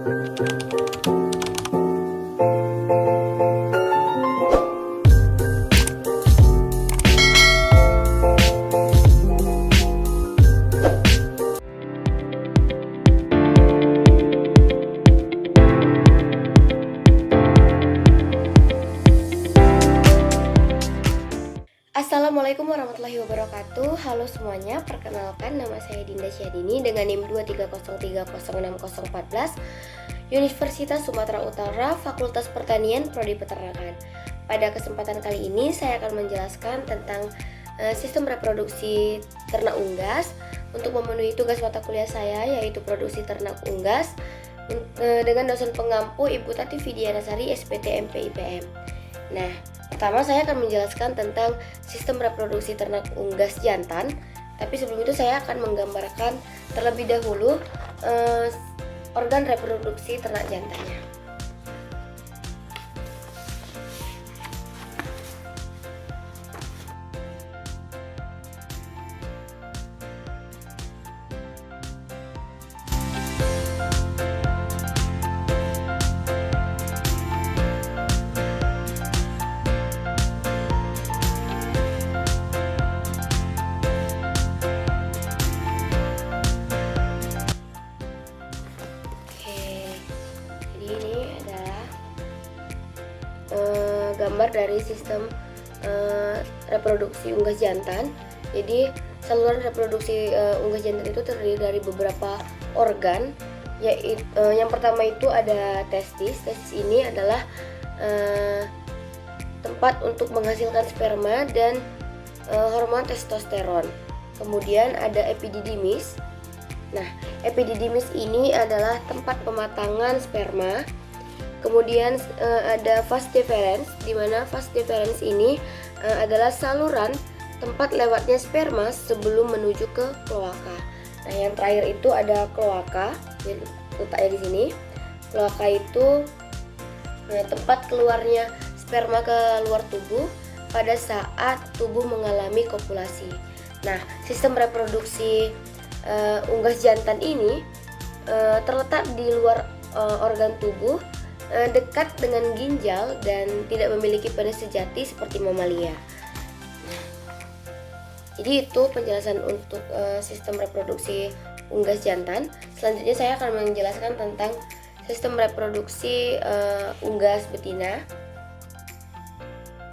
Assalamualaikum warahmatullahi wabarakatuh. Halo semuanya, perkenalkan nama saya Dinda Syadini dengan NIM 230306014, Universitas Sumatera Utara, Fakultas Pertanian, Prodi Peternakan. Pada kesempatan kali ini saya akan menjelaskan tentang sistem reproduksi ternak unggas untuk memenuhi tugas mata kuliah saya, yaitu produksi ternak unggas, dengan dosen pengampu Ibu Tati Fidianasari, SPT MP IPM. Nah, pertama saya akan menjelaskan tentang sistem reproduksi ternak unggas jantan. Tapi sebelum itu saya akan menggambarkan terlebih dahulu organ reproduksi ternak jantannya. Gambar dari sistem reproduksi unggas jantan. Jadi saluran reproduksi unggas jantan itu terdiri dari beberapa organ, yaitu yang pertama itu ada testis. Testis ini adalah tempat untuk menghasilkan sperma dan hormon testosteron. Kemudian ada epididymis. Nah, epididymis ini adalah tempat pematangan sperma. Kemudian ada vas deferens, di mana vas deferens ini adalah saluran tempat lewatnya sperma sebelum menuju ke kloaka. Nah, yang terakhir itu ada kloaka, letaknya di sini. Kloaka itu tempat keluarnya sperma ke luar tubuh pada saat tubuh mengalami kopulasi. Nah, sistem reproduksi unggas jantan ini terletak di luar organ tubuh, dekat dengan ginjal dan tidak memiliki penis sejati seperti mamalia. Jadi itu penjelasan untuk sistem reproduksi unggas jantan. Selanjutnya saya akan menjelaskan tentang sistem reproduksi unggas betina.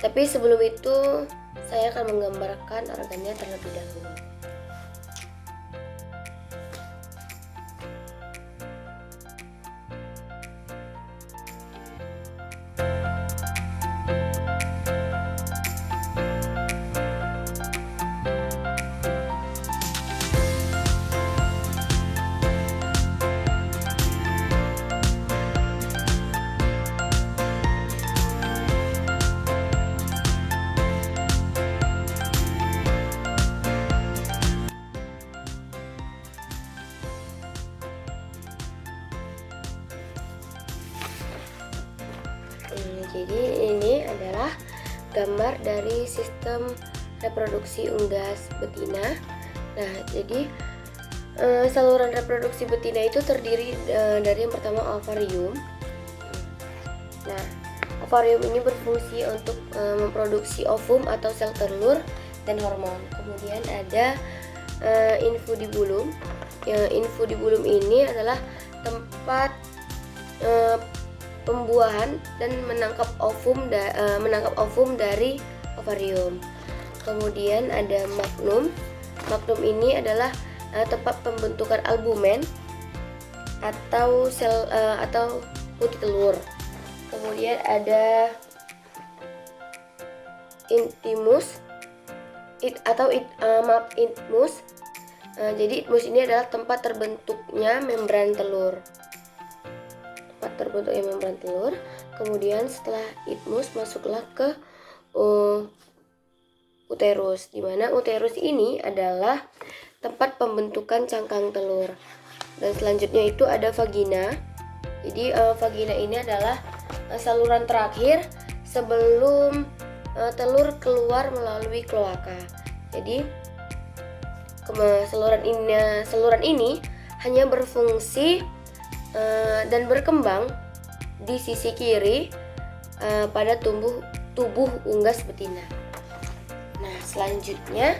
Tapi sebelum itu saya akan menggambarkan organnya terlebih dahulu. Jadi ini adalah gambar dari sistem reproduksi unggas betina. Nah, jadi saluran reproduksi betina itu terdiri dari yang pertama ovarium. Nah, ovarium ini berfungsi untuk memproduksi ovum atau sel telur dan hormon. Kemudian ada infundibulum. Infundibulum ini adalah tempat pembuahan dan menangkap ovum dari ovarium. Kemudian ada magnum. Magnum ini adalah tempat pembentukan albumen atau sel atau putih telur. Kemudian ada intimus itmus. Jadi itmus ini adalah tempat terbentuknya membran telur. Kemudian setelah itmus masuklah ke uterus, di mana uterus ini adalah tempat pembentukan cangkang telur. Dan selanjutnya itu ada vagina. Jadi vagina ini adalah saluran terakhir sebelum telur keluar melalui kloaka. Jadi saluran ini hanya berfungsi dan berkembang di sisi kiri pada tubuh unggas betina. Nah, selanjutnya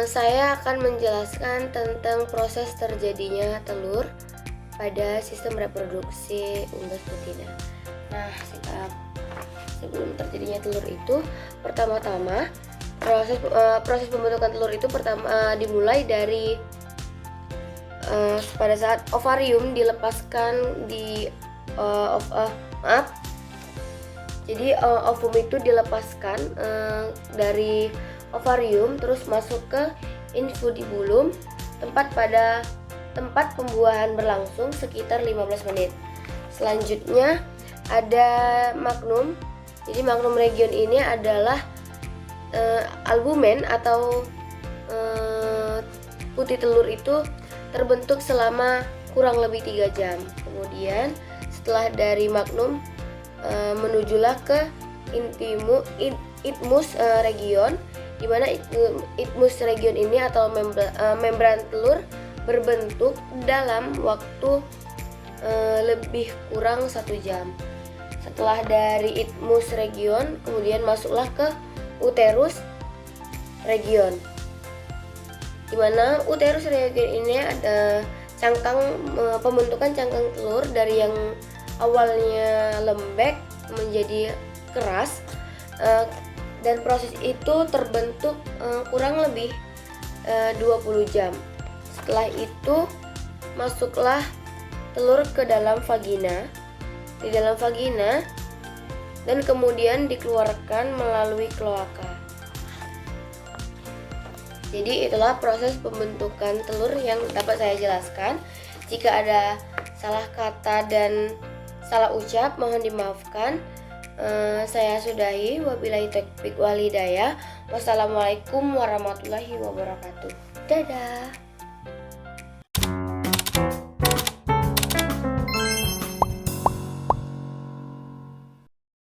saya akan menjelaskan tentang proses terjadinya telur pada sistem reproduksi unggas betina. Nah, sebelum terjadinya telur itu, pertama-tama proses pembentukan telur itu dimulai dari pada saat ovarium dilepaskan Jadi ovum itu dilepaskan dari ovarium, terus masuk ke infundibulum, tempat pembuahan berlangsung sekitar 15 menit. Selanjutnya ada magnum. Jadi magnum region ini adalah albumen atau putih telur itu terbentuk selama kurang lebih 3 jam. Kemudian setelah dari magnum menujulah ke isthmus region, di mana isthmus region ini atau membran telur berbentuk dalam waktu lebih kurang 1 jam. Setelah dari isthmus region, kemudian masuklah ke uterus region, di mana uterus region ini ada pembentukan cangkang telur dari yang awalnya lembek menjadi keras, dan proses itu terbentuk kurang lebih 20 jam. Setelah itu masuklah telur ke dalam vagina, dan kemudian dikeluarkan melalui kloaka. Jadi itulah proses pembentukan telur yang dapat saya jelaskan. Jika ada salah kata dan salah ucap, mohon dimaafkan. Saya sudahi. Wabillahi taufiq wal hidayah. Wassalamualaikum warahmatullahi wabarakatuh. Dadah.